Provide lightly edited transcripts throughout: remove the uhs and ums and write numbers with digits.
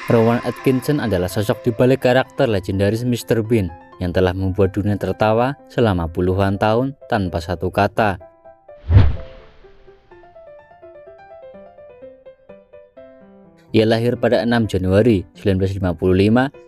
Rowan Atkinson adalah sosok di balik karakter legendaris Mr. Bean yang telah membuat dunia tertawa selama puluhan tahun tanpa satu kata. Ia lahir pada 6 Januari 1955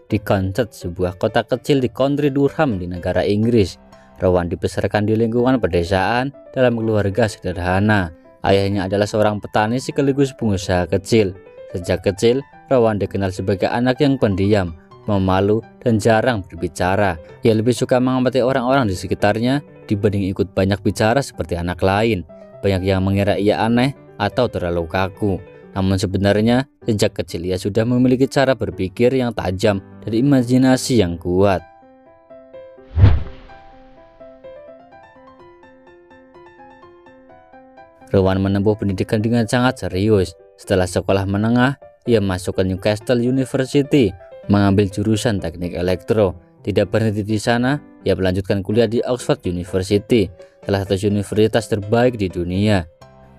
di Consett, sebuah kota kecil di County Durham di negara Inggris. Rowan dibesarkan di lingkungan pedesaan dalam keluarga sederhana. Ayahnya adalah seorang petani sekaligus pengusaha kecil. Sejak kecil, Rowan dikenal sebagai anak yang pendiam, pemalu, dan jarang berbicara. Ia lebih suka mengamati orang-orang di sekitarnya dibanding ikut banyak bicara seperti anak lain. Banyak yang mengira ia aneh atau terlalu kaku. Namun sebenarnya, sejak kecil ia sudah memiliki cara berpikir yang tajam dan imajinasi yang kuat. Rowan menempuh pendidikan dengan sangat serius. Setelah sekolah menengah, ia masuk ke Newcastle University, mengambil jurusan teknik elektro. Tidak berhenti di sana, ia melanjutkan kuliah di Oxford University, salah satu universitas terbaik di dunia.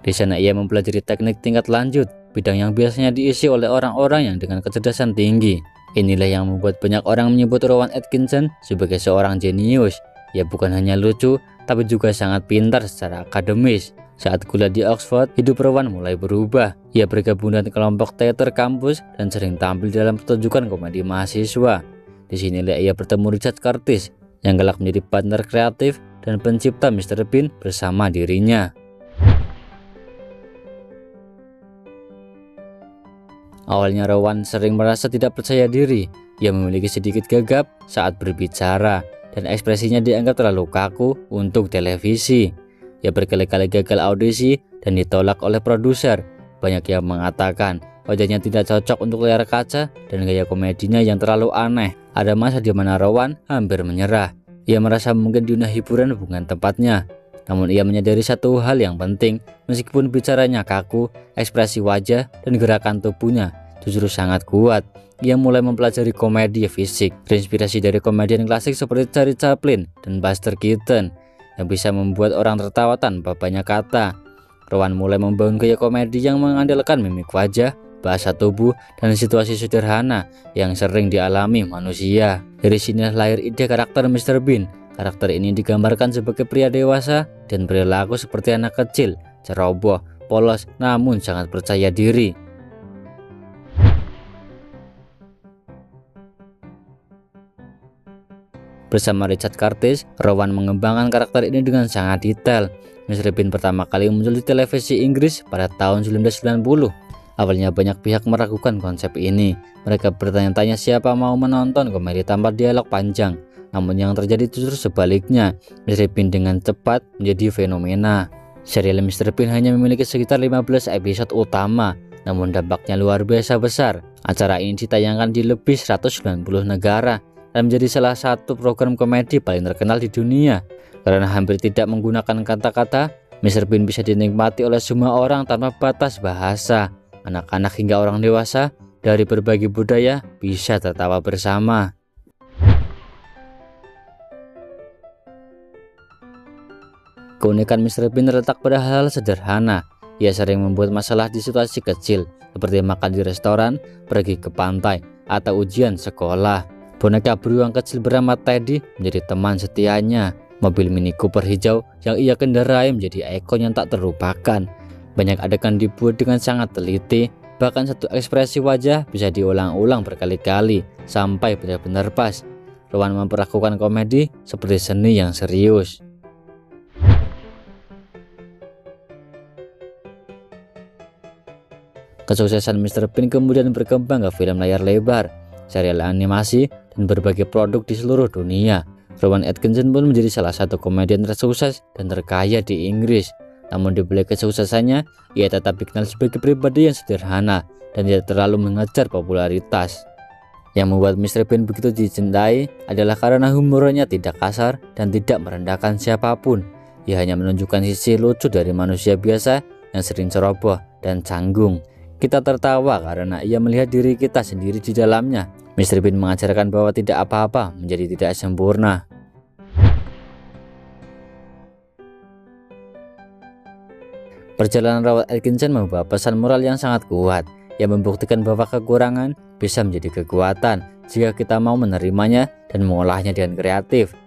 Di sana ia mempelajari teknik tingkat lanjut, bidang yang biasanya diisi oleh orang-orang yang dengan kecerdasan tinggi. Inilah yang membuat banyak orang menyebut Rowan Atkinson sebagai seorang jenius. Ia bukan hanya lucu, tapi juga sangat pintar secara akademis. Saat kuliah di Oxford, hidup Rowan mulai berubah. Ia bergabung dengan kelompok teater kampus dan sering tampil dalam pertunjukan komedi mahasiswa. Di sinilah ia bertemu Richard Curtis, yang kelak menjadi partner kreatif dan pencipta Mr. Bean bersama dirinya. Awalnya Rowan sering merasa tidak percaya diri. Ia memiliki sedikit gagap saat berbicara dan ekspresinya dianggap terlalu kaku untuk televisi. Ia berkali-kali gagal audisi dan ditolak oleh produser. Banyak yang mengatakan wajahnya tidak cocok untuk layar kaca dan gaya komedinya yang terlalu aneh. Ada masa di mana Rowan hampir menyerah. Ia merasa mungkin dunia hiburan bukan tempatnya. Namun ia menyadari satu hal yang penting, meskipun bicaranya kaku, ekspresi wajah dan gerakan tubuhnya justru sangat kuat. Ia mulai mempelajari komedi fisik, terinspirasi dari komedian klasik seperti Charlie Chaplin dan Buster Keaton, yang bisa membuat orang tertawa tanpa banyak kata. Rowan mulai membangun gaya komedi yang mengandalkan mimik wajah, bahasa tubuh, dan situasi sederhana yang sering dialami manusia. Dari sini lahir ide karakter Mr. Bean. Karakter ini digambarkan sebagai pria dewasa dan perilaku seperti anak kecil, ceroboh, polos, namun sangat percaya diri. Bersama Richard Curtis, Rowan mengembangkan karakter ini dengan sangat detail. Mr. Bean pertama kali muncul di televisi Inggris pada tahun 1990. Awalnya banyak pihak meragukan konsep ini. Mereka bertanya-tanya siapa mau menonton komedi tanpa dialog panjang. Namun yang terjadi justru sebaliknya. Mr. Bean dengan cepat menjadi fenomena. Serial Mr. Bean hanya memiliki sekitar 15 episode utama, namun dampaknya luar biasa besar. Acara ini ditayangkan di lebih 190 negara dan menjadi salah satu program komedi paling terkenal di dunia. Karena hampir tidak menggunakan kata-kata, Mr. Bean bisa dinikmati oleh semua orang tanpa batas bahasa. Anak-anak hingga orang dewasa dari berbagai budaya bisa tertawa bersama. Keunikan Mr. Bean terletak pada hal-hal sederhana. Ia sering membuat masalah di situasi kecil, seperti makan di restoran, pergi ke pantai, atau ujian sekolah. Boneka beruang kecil bernama Teddy menjadi teman setianya. Mobil Mini Cooper hijau yang ia kendarai menjadi ikon yang tak terlupakan. Banyak adegan dibuat dengan sangat teliti, bahkan satu ekspresi wajah bisa diulang-ulang berkali-kali sampai benar-benar pas. Rowan memperlakukan komedi seperti seni yang serius. Kesuksesan Mr. Bean kemudian berkembang ke film layar lebar, serial animasi, dan berbagai produk di seluruh dunia. Rowan Atkinson pun menjadi salah satu komedian tersukses dan terkaya di Inggris. Namun di balik kesuksesannya, ia tetap dikenal sebagai pribadi yang sederhana dan tidak terlalu mengejar popularitas. Yang membuat Mr. Bean begitu dicintai adalah karena humornya tidak kasar dan tidak merendahkan siapapun. Ia hanya menunjukkan sisi lucu dari manusia biasa yang sering ceroboh dan canggung. Kita tertawa karena ia melihat diri kita sendiri di dalamnya. Mr. Bean mengajarkan bahwa tidak apa-apa menjadi tidak sempurna. Perjalanan Rowan Atkinson membawa pesan moral yang sangat kuat. Ia membuktikan bahwa kekurangan bisa menjadi kekuatan jika kita mau menerimanya dan mengolahnya dengan kreatif.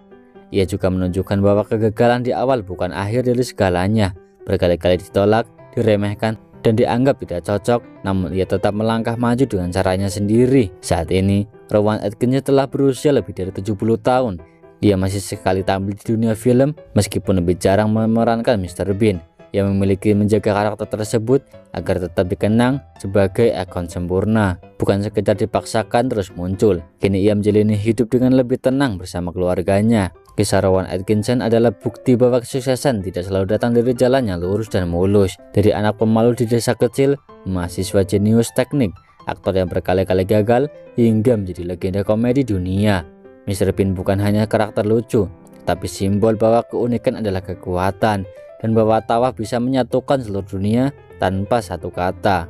Ia juga menunjukkan bahwa kegagalan di awal bukan akhir dari segalanya. Berkali-kali ditolak, diremehkan, dan dianggap tidak cocok, namun ia tetap melangkah maju dengan caranya sendiri. Saat ini, Rowan Atkinson telah berusia lebih dari 70 tahun. Dia masih sekali tampil di dunia film meskipun lebih jarang memerankan Mr. Bean. Ia memiliki menjaga karakter tersebut agar tetap dikenang sebagai ikon sempurna, bukan sekedar dipaksakan terus muncul. Kini ia menjalani hidup dengan lebih tenang bersama keluarganya. Kisah Rowan Atkinson adalah bukti bahwa kesuksesan tidak selalu datang dari jalan yang lurus dan mulus. Dari anak pemalu di desa kecil, mahasiswa jenius teknik, aktor yang berkali-kali gagal, hingga menjadi legenda komedi dunia. Mr. Bean bukan hanya karakter lucu, tapi simbol bahwa keunikan adalah kekuatan, dan bahwa tawa bisa menyatukan seluruh dunia tanpa satu kata.